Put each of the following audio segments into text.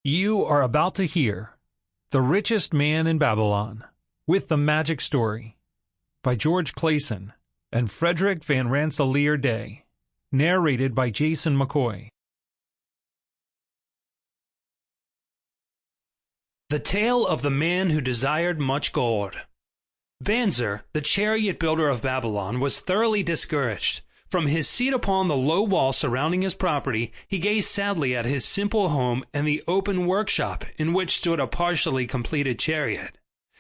You are about to hear The Richest Man in Babylon with the Magic Story by George Clason and Frederick Van Rensselaer Dey, narrated by Jason Mccoy. The Tale of the Man Who Desired Much Gold. Banzer, the chariot builder of Babylon, was thoroughly discouraged. From his seat upon the low wall surrounding his property, he gazed sadly at his simple home and the open workshop in which stood a partially completed chariot.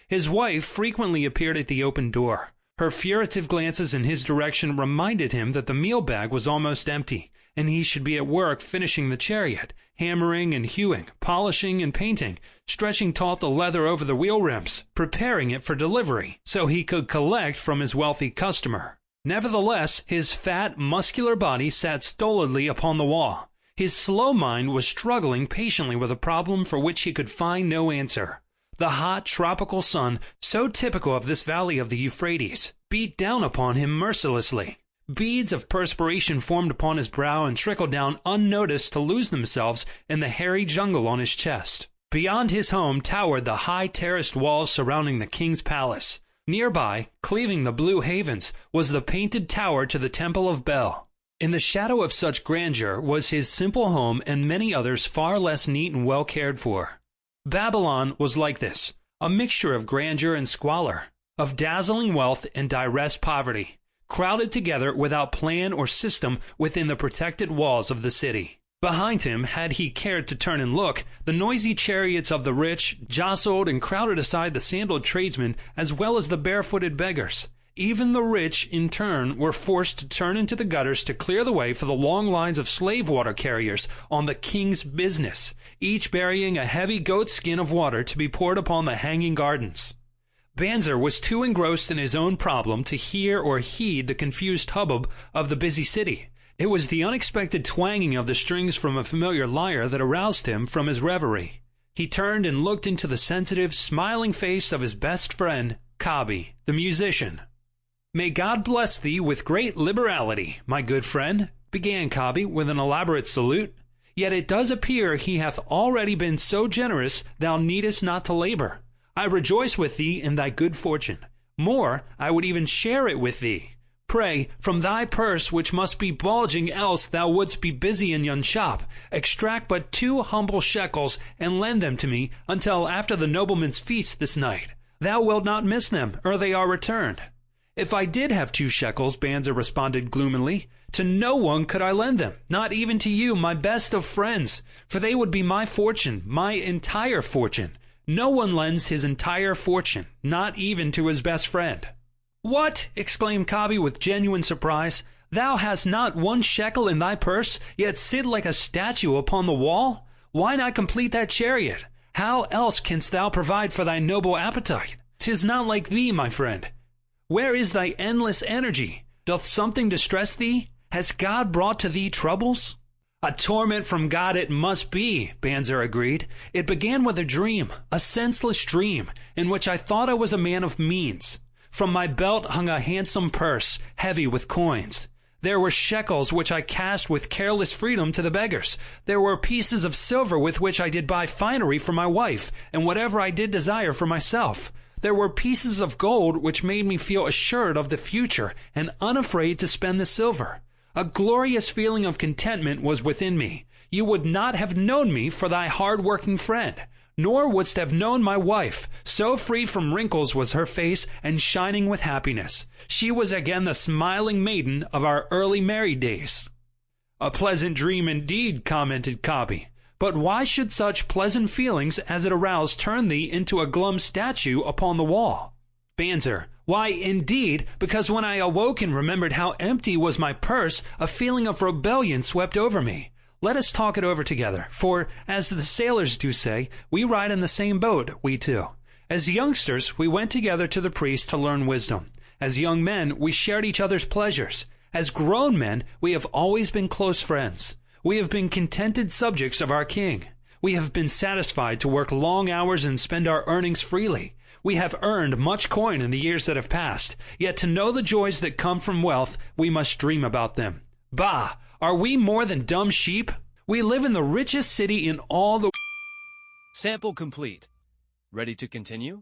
His wife frequently appeared at the open door. Her furtive glances in his direction reminded him that the meal bag was almost empty, and he should be at work finishing the chariot, hammering and hewing, polishing and painting, stretching taut the leather over the wheel rims, preparing it for delivery, so he could collect from his wealthy customer. Nevertheless, his fat, muscular body sat stolidly upon the wall. His slow mind was struggling patiently with a problem for which he could find no answer. The hot, tropical sun, so typical of this valley of the Euphrates, beat down upon him mercilessly. Beads of perspiration formed upon his brow and trickled down unnoticed to lose themselves in the hairy jungle on his chest. Beyond his home towered the high terraced walls surrounding the king's palace. Nearby, cleaving the blue havens, was the painted tower to the Temple of Bel. In the shadow of such grandeur was his simple home and many others far less neat and well cared for. Babylon was like this, a mixture of grandeur and squalor, of dazzling wealth and direst poverty, crowded together without plan or system within the protected walls of the city. Behind him, had he cared to turn and look, the noisy chariots of the rich jostled and crowded aside the sandaled tradesmen as well as the barefooted beggars. Even the rich, in turn, were forced to turn into the gutters to clear the way for the long lines of slave water carriers on the king's business, each bearing a heavy goat skin of water to be poured upon the hanging gardens. Banzer was too engrossed in his own problem to hear or heed the confused hubbub of the busy city. It was the unexpected twanging of the strings from a familiar lyre that aroused him from his reverie. He turned and looked into the sensitive, smiling face of his best friend, Kabi, the musician. "May God bless thee with great liberality, my good friend," began Kabi with an elaborate salute. "Yet it does appear he hath already been so generous thou needest not to labor. I rejoice with thee in thy good fortune. More, I would even share it with thee. Pray, from thy purse, which must be bulging else thou wouldst be busy in yon shop, extract but 2 humble shekels and lend them to me until after the nobleman's feast this night. Thou wilt not miss them, ere they are returned." "If I did have 2 shekels," Banzer responded gloomily, "to no one could I lend them, not even to you, my best of friends, for they would be my fortune, my entire fortune. No one lends his entire fortune, not even to his best friend." "What!" exclaimed Kabi with genuine surprise. "Thou hast not 1 shekel in thy purse, yet sit like a statue upon the wall? Why not complete that chariot? How else canst thou provide for thy noble appetite? 'Tis not like thee, my friend. Where is thy endless energy? Doth something distress thee? Has God brought to thee troubles?" "A torment from God it must be," Banzer agreed. "It began with a dream, a senseless dream, in which I thought I was a man of means. From my belt hung a handsome purse, heavy with coins. There were shekels which I cast with careless freedom to the beggars. There were pieces of silver with which I did buy finery for my wife, and whatever I did desire for myself. There were pieces of gold which made me feel assured of the future and unafraid to spend the silver. A glorious feeling of contentment was within me. You would not have known me for thy hard-working friend, nor wouldst have known my wife. So free from wrinkles was her face and shining with happiness. She was again the smiling maiden of our early married days." "A pleasant dream indeed," commented Kabi. "But why should such pleasant feelings as it aroused turn thee into a glum statue upon the wall?" Banzer: "Why, indeed, because when I awoke and remembered how empty was my purse, a feeling of rebellion swept over me. Let us talk it over together, for, as the sailors do say, we ride in the same boat, we two. As youngsters, we went together to the priest to learn wisdom. As young men, we shared each other's pleasures. As grown men, we have always been close friends. We have been contented subjects of our king. We have been satisfied to work long hours and spend our earnings freely. We have earned much coin in the years that have passed, yet to know the joys that come from wealth, we must dream about them. Bah! Are we more than dumb sheep? We live in the richest city in all the Sample complete. Ready to continue?